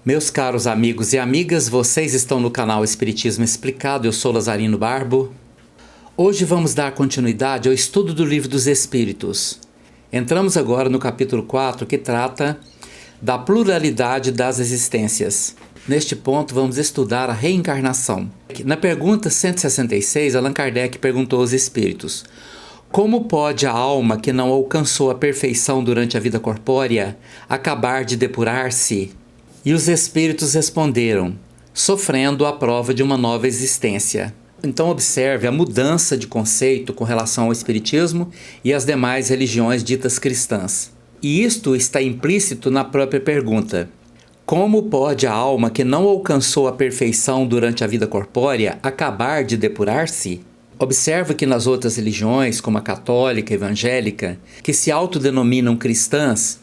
Meus caros amigos e amigas, vocês estão no canal Espiritismo Explicado, eu sou Lazarino Barbo. Hoje vamos dar continuidade ao estudo do Livro dos Espíritos. Entramos agora no capítulo 4, que trata da pluralidade das existências. Neste ponto vamos estudar a reencarnação. Na pergunta 166, Allan Kardec perguntou aos espíritos: como pode a alma que não alcançou a perfeição durante a vida corpórea acabar de depurar-se? E os espíritos responderam: sofrendo a prova de uma nova existência. Então observe a mudança de conceito com relação ao espiritismo e às demais religiões ditas cristãs. E isto está implícito na própria pergunta: como pode a alma que não alcançou a perfeição durante a vida corpórea acabar de depurar-se? Observa que nas outras religiões, como a católica e evangélica, que se autodenominam cristãs,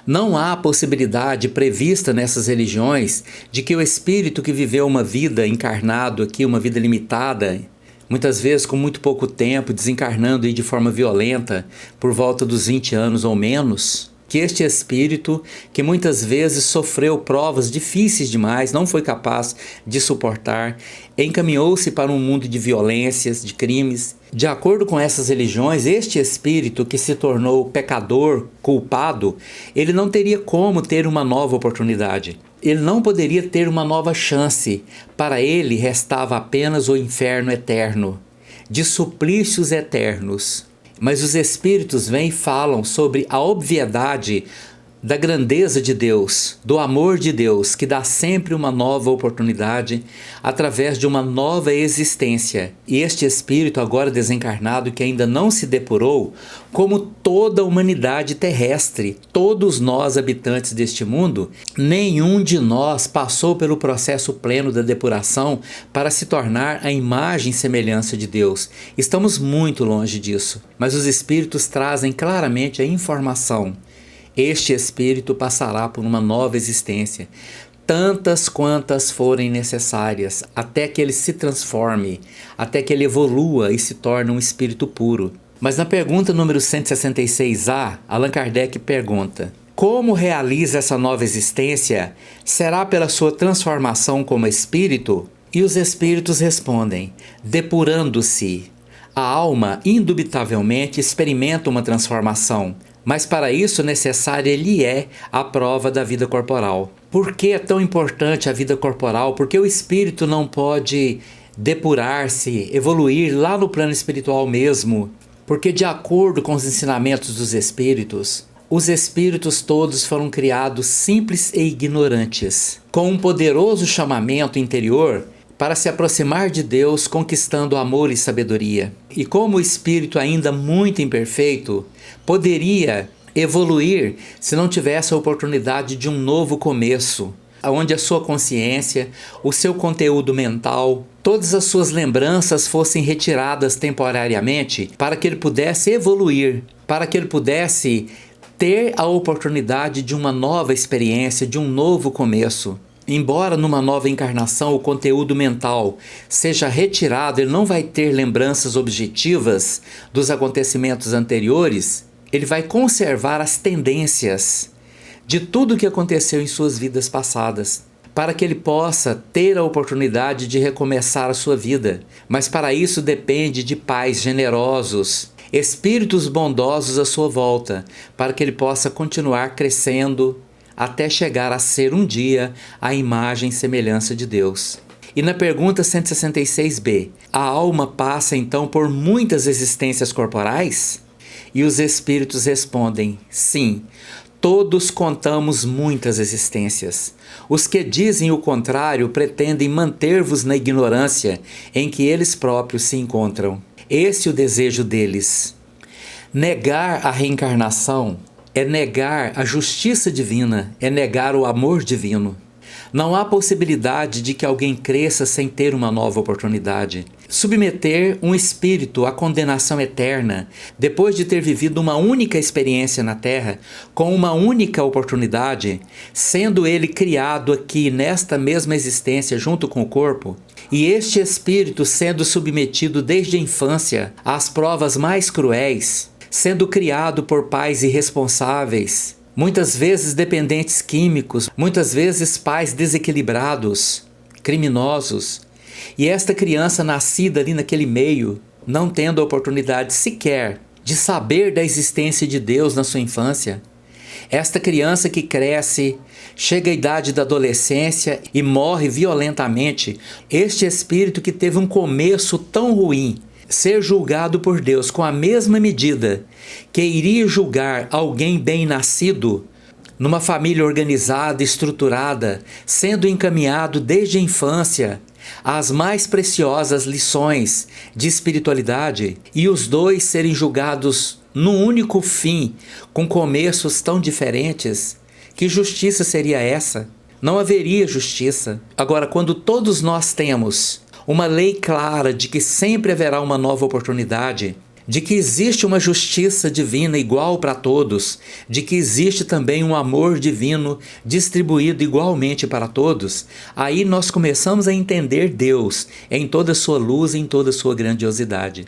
não há possibilidade prevista nessas religiões de que o espírito que viveu uma vida encarnado aqui, uma vida limitada, muitas vezes com muito pouco tempo, desencarnando de forma violenta, por volta dos 20 anos ou menos, que este espírito, que muitas vezes sofreu provas difíceis demais, não foi capaz de suportar, encaminhou-se para um mundo de violências, de crimes. De acordo com essas religiões, este espírito que se tornou pecador, culpado, ele não teria como ter uma nova oportunidade. Ele não poderia ter uma nova chance. Para ele restava apenas o inferno eterno, de suplícios eternos. Mas os espíritos vêm e falam sobre a obviedade da grandeza de Deus, do amor de Deus, que dá sempre uma nova oportunidade através de uma nova existência. E este espírito agora desencarnado, que ainda não se depurou, como toda a humanidade terrestre, todos nós habitantes deste mundo, nenhum de nós passou pelo processo pleno da depuração para se tornar a imagem e semelhança de Deus. Estamos muito longe disso, mas os espíritos trazem claramente a informação. Este espírito passará por uma nova existência, tantas quantas forem necessárias, até que ele se transforme, até que ele evolua e se torne um espírito puro. Mas na pergunta número 166A, Allan Kardec pergunta: como realiza essa nova existência? Será pela sua transformação como espírito? E os espíritos respondem: depurando-se. A alma, indubitavelmente, experimenta uma transformação, mas para isso necessária lhe é a prova da vida corporal. Por que é tão importante a vida corporal? Porque o espírito não pode depurar-se, evoluir lá no plano espiritual mesmo. Porque, de acordo com os ensinamentos dos espíritos, os espíritos todos foram criados simples e ignorantes, com um poderoso chamamento interior para se aproximar de Deus, conquistando amor e sabedoria. E como o espírito ainda muito imperfeito, poderia evoluir se não tivesse a oportunidade de um novo começo, onde a sua consciência, o seu conteúdo mental, todas as suas lembranças fossem retiradas temporariamente para que ele pudesse evoluir, para que ele pudesse ter a oportunidade de uma nova experiência, de um novo começo. Embora numa nova encarnação o conteúdo mental seja retirado, ele não vai ter lembranças objetivas dos acontecimentos anteriores, ele vai conservar as tendências de tudo o que aconteceu em suas vidas passadas, para que ele possa ter a oportunidade de recomeçar a sua vida. Mas para isso depende de pais generosos, espíritos bondosos à sua volta, para que ele possa continuar crescendo, até chegar a ser um dia a imagem e semelhança de Deus. E na pergunta 166b, a alma passa então por muitas existências corporais? E os espíritos respondem: sim, todos contamos muitas existências. Os que dizem o contrário pretendem manter-vos na ignorância em que eles próprios se encontram. Esse é o desejo deles. Negar a reencarnação é negar a justiça divina, é negar o amor divino. Não há possibilidade de que alguém cresça sem ter uma nova oportunidade. Submeter um espírito à condenação eterna, depois de ter vivido uma única experiência na Terra, com uma única oportunidade, sendo ele criado aqui nesta mesma existência junto com o corpo, e este espírito sendo submetido desde a infância às provas mais cruéis, sendo criado por pais irresponsáveis, muitas vezes dependentes químicos, muitas vezes pais desequilibrados, criminosos. E esta criança nascida ali naquele meio, não tendo a oportunidade sequer de saber da existência de Deus na sua infância, esta criança que cresce, chega à idade da adolescência e morre violentamente, este espírito que teve um começo tão ruim, ser julgado por Deus com a mesma medida que iria julgar alguém bem-nascido, numa família organizada, estruturada, sendo encaminhado desde a infância às mais preciosas lições de espiritualidade, e os dois serem julgados num único fim, com começos tão diferentes, que justiça seria essa? Não haveria justiça. Agora, quando todos nós temos uma lei clara de que sempre haverá uma nova oportunidade, de que existe uma justiça divina igual para todos, de que existe também um amor divino distribuído igualmente para todos, aí nós começamos a entender Deus em toda a sua luz e em toda a sua grandiosidade.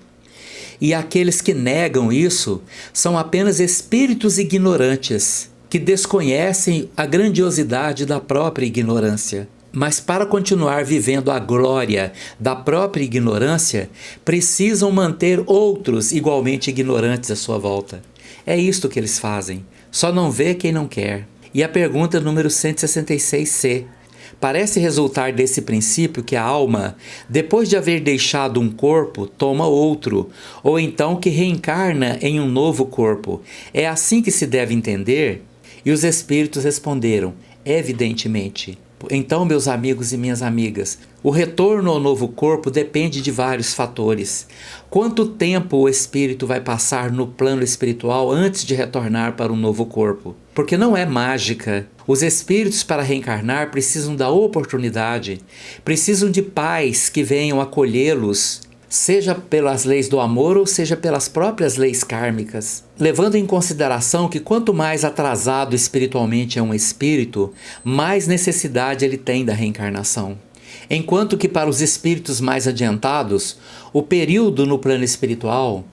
E aqueles que negam isso são apenas espíritos ignorantes, que desconhecem a grandiosidade da própria ignorância. Mas para continuar vivendo a glória da própria ignorância, precisam manter outros igualmente ignorantes à sua volta. É isto que eles fazem. Só não vê quem não quer. E a pergunta número 166C. Parece resultar desse princípio que a alma, depois de haver deixado um corpo, toma outro, ou então que reencarna em um novo corpo. É assim que se deve entender? E os espíritos responderam, evidentemente. Então, meus amigos e minhas amigas, o retorno ao novo corpo depende de vários fatores. Quanto tempo o espírito vai passar no plano espiritual antes de retornar para um novo corpo? Porque não é mágica. Os espíritos, para reencarnar, precisam da oportunidade, precisam de pais que venham acolhê-los, seja pelas leis do amor ou seja pelas próprias leis kármicas, levando em consideração que quanto mais atrasado espiritualmente é um espírito, mais necessidade ele tem da reencarnação. Enquanto que para os espíritos mais adiantados, o período no plano espiritual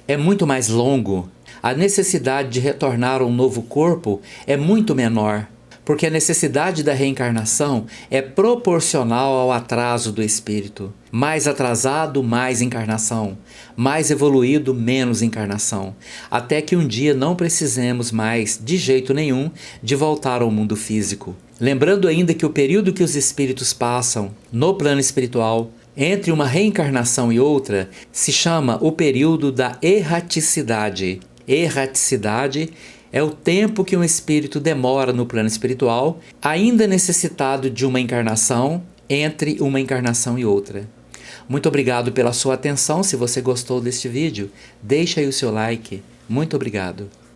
é muito mais longo, a necessidade de retornar a um novo corpo é muito menor, porque a necessidade da reencarnação é proporcional ao atraso do espírito. Mais atrasado, mais encarnação. Mais evoluído, menos encarnação. Até que um dia não precisemos mais, de jeito nenhum, de voltar ao mundo físico. Lembrando ainda que o período que os espíritos passam no plano espiritual, entre uma reencarnação e outra, se chama o período da erraticidade. Erraticidade é o tempo que um espírito demora no plano espiritual, ainda necessitado de uma encarnação, entre uma encarnação e outra. Muito obrigado pela sua atenção. Se você gostou deste vídeo, deixe aí o seu like. Muito obrigado.